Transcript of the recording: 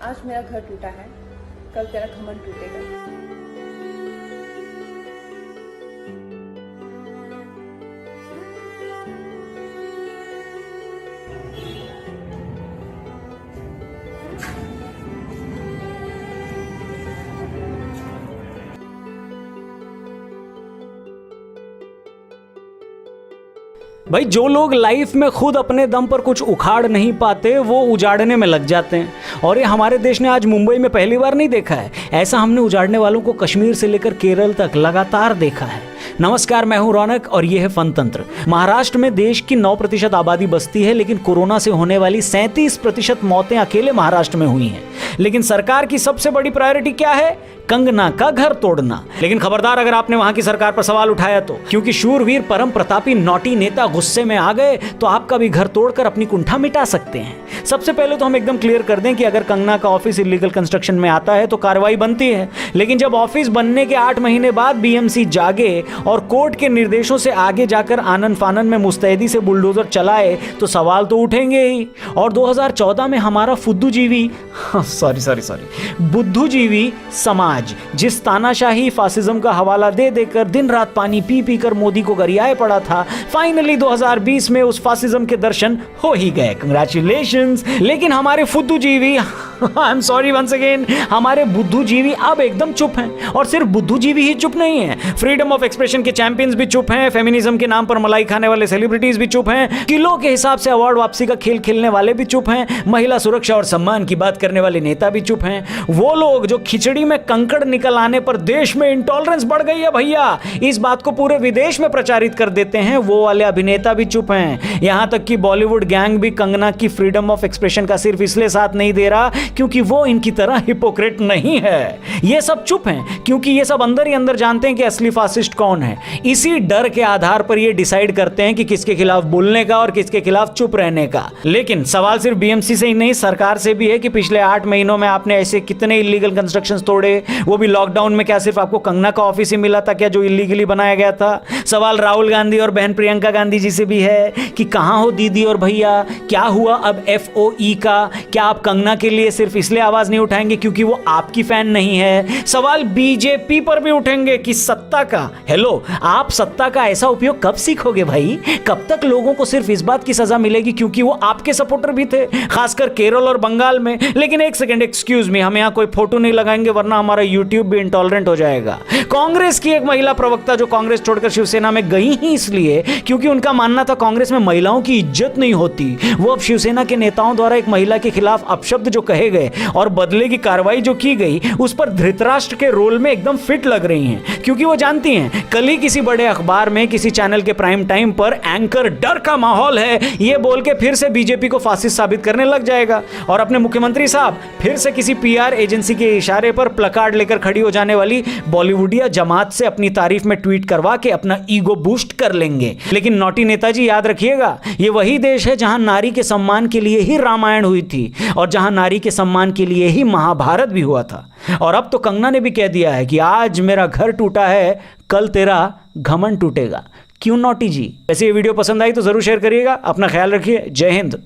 आज मेरा घर टूटा है, कल तेरा घमंड टूटेगा। भाई जो लोग लाइफ में खुद अपने दम पर कुछ उखाड़ नहीं पाते वो उजाड़ने में लग जाते हैं। और ये हमारे देश ने आज मुंबई में पहली बार नहीं देखा है, ऐसा हमने उजाड़ने वालों को कश्मीर से लेकर केरल तक लगातार देखा है। नमस्कार, मैं हूं रौनक और ये है फन तंत्र। महाराष्ट्र में देश की 9% आबादी बसती है, लेकिन कोरोना से होने वाली 37% मौतें अकेले महाराष्ट्र में हुई हैं। लेकिन सरकार की सबसे बड़ी प्रायोरिटी क्या है? कंगना का घर तोड़ना। लेकिन खबरदार अगर आपने वहां की सरकार पर सवाल उठाया तो, क्योंकि शूरवीर परम प्रतापी नौटी नेता गुस्से में आ गए तो आपका भी घर तोड़कर अपनी कुंठा मिटा सकते हैं। सबसे पहले तो हम एकदम क्लियर कर दें कि अगर कंगना का ऑफिस इलीगल कंस्ट्रक्शन में आता है तो कार्रवाई बनती है, लेकिन जब ऑफिस बनने के 8 महीने बाद बीएमसी जागे और कोर्ट के निर्देशों से आगे जाकर आनन फानन में मुस्तैदी से बुलडोजर चलाए तो सवाल तो उठेंगे ही। और 2014 में हमारा बुद्धूजीवी समाज जिस तानाशाही फासिज्म का हवाला दे देकर दिन रात पानी पी पी कर मोदी को गरियाए पड़ा था, फाइनली 2020 में उस फासिज्म के दर्शन हो ही गए। कंग्रेचुलेशंस। लेकिन हमारे फुद्दूजीवी I am sorry once again, हमारे बुद्धूजीवी अब एकदम चुप हैं। और सिर्फ बुद्धूजीवी ही चुप नहीं है, फ्रीडम ऑफ एक्सप्रेशन के चैंपियंस भी चुप हैं, फेमिनिज्म के नाम पर मलाई खाने वाले सेलिब्रिटीज भी चुप हैं, किलो के हिसाब से अवार्ड वापसी का खेल खेलने वाले भी चुप हैं, महिला सुरक्षा और सम्मान की बात करने वाले नेता भी चुप हैं। वो लोग जो खिचड़ी में कंकड़ निकल आने पर देश में इंटॉलरेंस बढ़ गई है भैया, इस बात को पूरे विदेश में प्रचारित कर देते हैं, वो वाले अभिनेता भी चुप हैं। यहां तक कि बॉलीवुड गैंग भी कंगना की फ्रीडम ऑफ एक्सप्रेशन का सिर्फ इसलिए साथ नहीं दे रहा क्योंकि वो इनकी तरह हिपोक्रेट नहीं है। ये सब चुप हैं क्योंकि ये सब अंदर ही अंदर जानते हैं कि असली फासिस्ट कौन है। इसी डर के आधार पर ये डिसाइड करते हैं कि किसके खिलाफ बोलने का और किसके खिलाफ चुप रहने का। लेकिन सवाल सिर्फ बीएमसी से ही नहीं, सरकार से भी है कि पिछले 8 महीनों में आपने ऐसे कितने इलीगल कंस्ट्रक्शंस तोड़े, वो भी लॉकडाउन में। क्या सिर्फ आपको कंगना का ऑफिस ही मिला था क्या जो इलीगली बनाया गया था? सवाल राहुल गांधी और बहन प्रियंका गांधी जी से भी है कि कहां हो दीदी और भैया, क्या हुआ अब FOE का? क्या आप कंगना के लिए सिर्फ इसलिए आवाज नहीं उठाएंगे क्योंकि वो आपकी फैन नहीं है? सवाल बीजेपी पर भी उठेंगे कि सत्ता का, हेलो, आप सत्ता का ऐसा उपयोग कब सीखोगे भाई? कब तक लोगों को सिर्फ इस बात की सजा मिलेगी क्योंकि वो आपके सपोर्टर भी थे, खासकर केरल और बंगाल में? लेकिन एक सेकंड, एक्सक्यूज मी, हम यहां कोई फोटो नहीं लगाएंगे वरना हमारा यूट्यूब भी इंटॉलरेंट हो जाएगा। कांग्रेस की एक महिला प्रवक्ता जो कांग्रेस छोड़कर शिवसेना में गई ही इसलिए क्योंकि उनका मानना था कांग्रेस में महिलाओं की इज्जत नहीं होती, वो अब शिवसेना के नेताओं द्वारा एक महिला के खिलाफ अपशब्द जो कहे गए और बदले की कार्रवाई जो की गई उस पर धृतराष्ट्र के रोल में एकदम फिट लग रही हैं, क्योंकि वो जानती हैं कल ही किसी बड़े अखबार में किसी चैनल के प्राइम टाइम पर एंकर डर का माहौल है ये बोल के फिर से बीजेपी को फासिस्ट साबित करने लग जाएगा और अपने मुख्यमंत्री साहब फिर से किसी PR एजेंसी के इशारे पर प्लकार्ड लेकर खड़ी हो जाने वाली बॉलीवुडिया जमात से अपनी तारीफ में ट्वीट करवा के अपना ईगो बूस्ट कर लेंगे। लेकिन नौटी नेताजी याद रखिएगा, ये वही देश है जहां नारी के सम्मान के लिए ही रामायण हुई थी और जहां नारी के सम्मान के लिए ही महाभारत भी हुआ था। और अब तो कंगना ने भी कह दिया है कि आज मेरा घर टूटा है, कल तेरा घमंड टूटेगा। क्यों नौटी जी? वैसे ये वीडियो पसंद आई तो जरूर शेयर करिएगा। अपना ख्याल रखिए। जय हिंद।